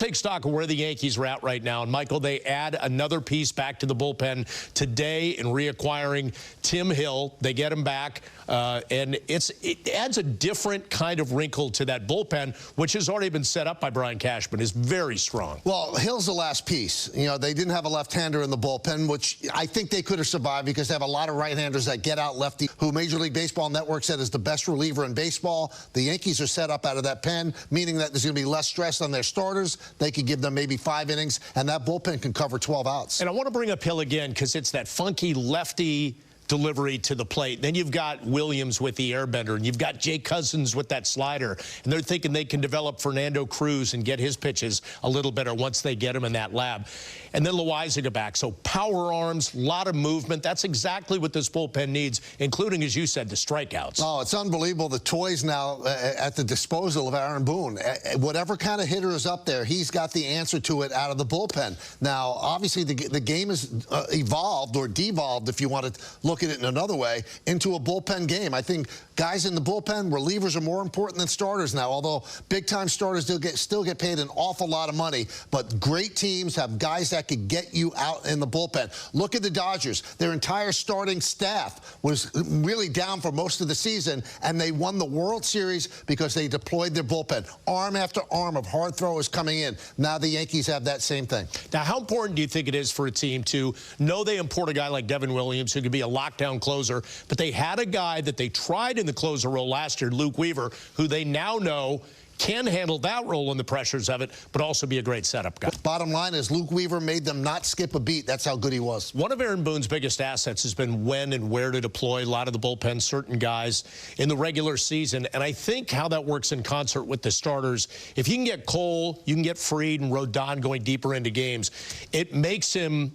take stock of where the Yankees are at right now. And, Michael, they add another piece back to the bullpen today in reacquiring Tim Hill. They get him back, and it adds a different kind of wrinkle to that bullpen, which has already been set up by Brian Cashman, is very strong. Well, Hill's the last piece. You know, they didn't have a left-hander in the bullpen, which I think they could have survived because they have a lot of right-handers that get out lefty, who Major League Baseball Network said is the best reliever in baseball. The Yankees are set up out of that pen, meaning that there's going to be less stress on their starters. They could give them maybe 5 innings, and that bullpen can cover 12 outs. And I want to bring up Hill again because it's that funky lefty delivery to the plate. Then you've got Williams with the airbender, and you've got Jay Cousins with that slider, and they're thinking they can develop Fernando Cruz and get his pitches a little better once they get him in that lab. And then Loaizaga back. So power arms, a lot of movement. That's exactly what this bullpen needs, including, as you said, the strikeouts. Oh, it's unbelievable. The toys now at the disposal of Aaron Boone. Whatever kind of hitter is up there, he's got the answer to it out of the bullpen. Now, obviously, the game has evolved or devolved, if you want to look at it in another way, into a bullpen game. I think guys in the bullpen, relievers are more important than starters now, although big-time starters still get paid an awful lot of money. But great teams have guys that could get you out in the bullpen. Look at the Dodgers. Their entire starting staff was really down for most of the season, and they won the World Series because they deployed their bullpen. Arm after arm of hard throwers coming in. Now the Yankees have that same thing. Now, how important do you think it is for a team to know they import a guy like Devin Williams, who could be a lockdown closer, but they had a guy that they tried in the closer role last year, Luke Weaver, who they now know can handle that role and the pressures of it, but also be a great setup guy. Bottom line is Luke Weaver made them not skip a beat. That's how good he was. One of Aaron Boone's biggest assets has been when and where to deploy a lot of the bullpen, certain guys in the regular season. And I think how that works in concert with the starters, if you can get Cole, you can get Fried and Rodon going deeper into games, it makes him,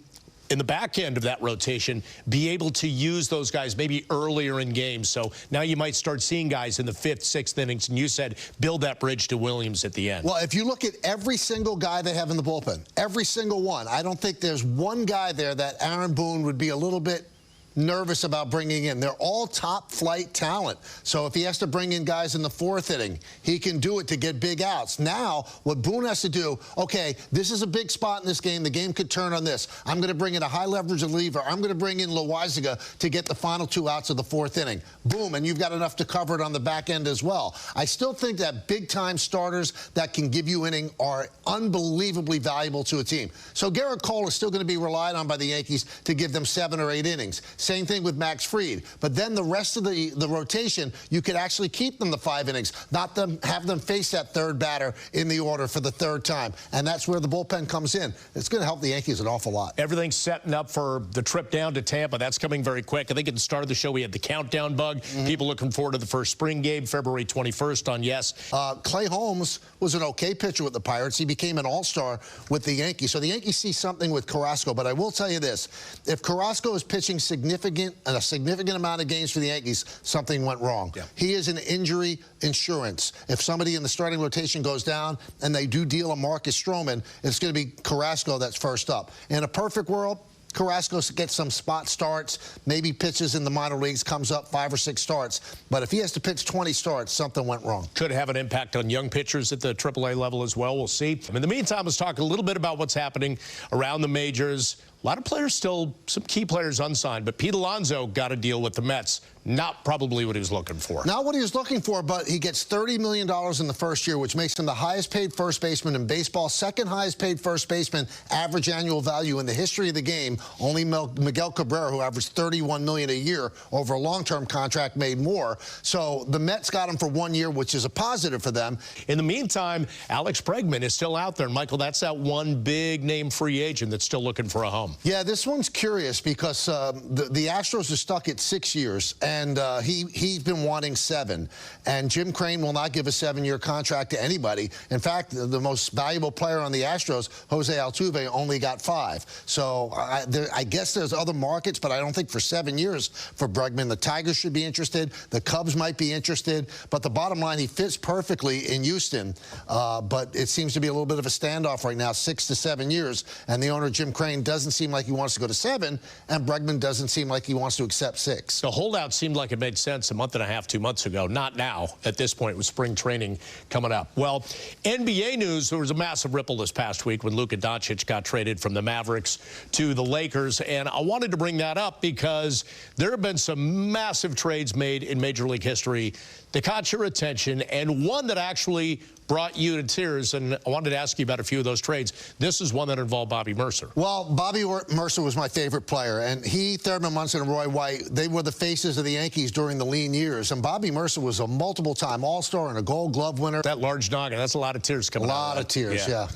in the back end of that rotation, be able to use those guys maybe earlier in games. So now you might start seeing guys in the 5th, 6th innings, and you said build that bridge to Williams at the end. Well, if you look at every single guy they have in the bullpen, every single one, I don't think there's one guy there that Aaron Boone would be a little bit nervous about bringing in. They're all top-flight talent. So if he has to bring in guys in the 4th inning, he can do it to get big outs. Now, what Boone has to do, okay, this is a big spot in this game. The game could turn on this. I'm going to bring in a high-leverage reliever. I'm going to bring in Loaizaga to get the final 2 outs of the 4th inning. Boom, and you've got enough to cover it on the back end as well. I still think that big-time starters that can give you inning are unbelievably valuable to a team. So Garrett Cole is still going to be relied on by the Yankees to give them 7 or 8 innings. Same thing with Max Fried. But then the rest of the rotation, you could actually keep them the 5 innings, not have them face that 3rd batter in the order for the 3rd time. And that's where the bullpen comes in. It's going to help the Yankees an awful lot. Everything's setting up for the trip down to Tampa. That's coming very quick. I think at the start of the show we had the countdown bug. People looking forward to the first spring game, February 21st on Yes. Clay Holmes was an okay pitcher with the Pirates. He became an all-star with the Yankees. So the Yankees see something with Carrasco. But I will tell you this. If Carrasco is pitching a significant amount of games for the Yankees, something went wrong. Yeah. He is an injury insurance. If somebody in the starting rotation goes down and they do deal a Marcus Stroman, it's going to be Carrasco that's first up. In a perfect world, Carrasco gets some spot starts, maybe pitches in the minor leagues, comes up 5 or 6 starts. But if he has to pitch 20 starts, something went wrong. Could have an impact on young pitchers at the AAA level as well. We'll see. In the meantime, let's talk a little bit about what's happening around the majors. A lot of players still, some key players unsigned, but Pete Alonso got a deal with the Mets. Not probably what he was looking for. Not what he was looking for, but he gets $30 million in the first year, which makes him the highest-paid first baseman in baseball, second highest-paid first baseman average annual value in the history of the game. Only Miguel Cabrera, who averaged $31 million a year over a long-term contract, made more. So the Mets got him for 1 year, which is a positive for them. In the meantime, Alex Bregman is still out there. And, Michael, that's that one big-name free agent that's still looking for a home. Yeah, this one's curious because the Astros are stuck at 6 years, and he's been wanting 7. And Jim Crane will not give a 7-year contract to anybody. In fact, the most valuable player on the Astros, Jose Altuve, only got 5. So I guess there's other markets, but I don't think for 7 years for Bregman. The Tigers should be interested. The Cubs might be interested. But the bottom line, he fits perfectly in Houston. But it seems to be a little bit of a standoff right now, 6 to 7 years. And the owner, Jim Crane, doesn't seem seem like he wants to go to 7, and Bregman doesn't seem like he wants to accept 6. The holdout seemed like it made sense a month and a half, 2 months ago. Not now, at this point, with spring training coming up. Well, NBA news, there was a massive ripple this past week when Luka Doncic got traded from the Mavericks to the Lakers. And I wanted to bring that up because there have been some massive trades made in Major League history that caught your attention, and one that actually brought you to tears. And I wanted to ask you about a few of those trades. This is one that involved Bobby Mercer. Well, Bobby Mercer was my favorite player, and he, Thurman Munson, and Roy White, they were the faces of the Yankees during the lean years. And Bobby Mercer was a multiple-time All-Star and a Gold Glove winner. That large noggin, that's a lot of tears coming out. A lot of tears, yeah.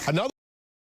Another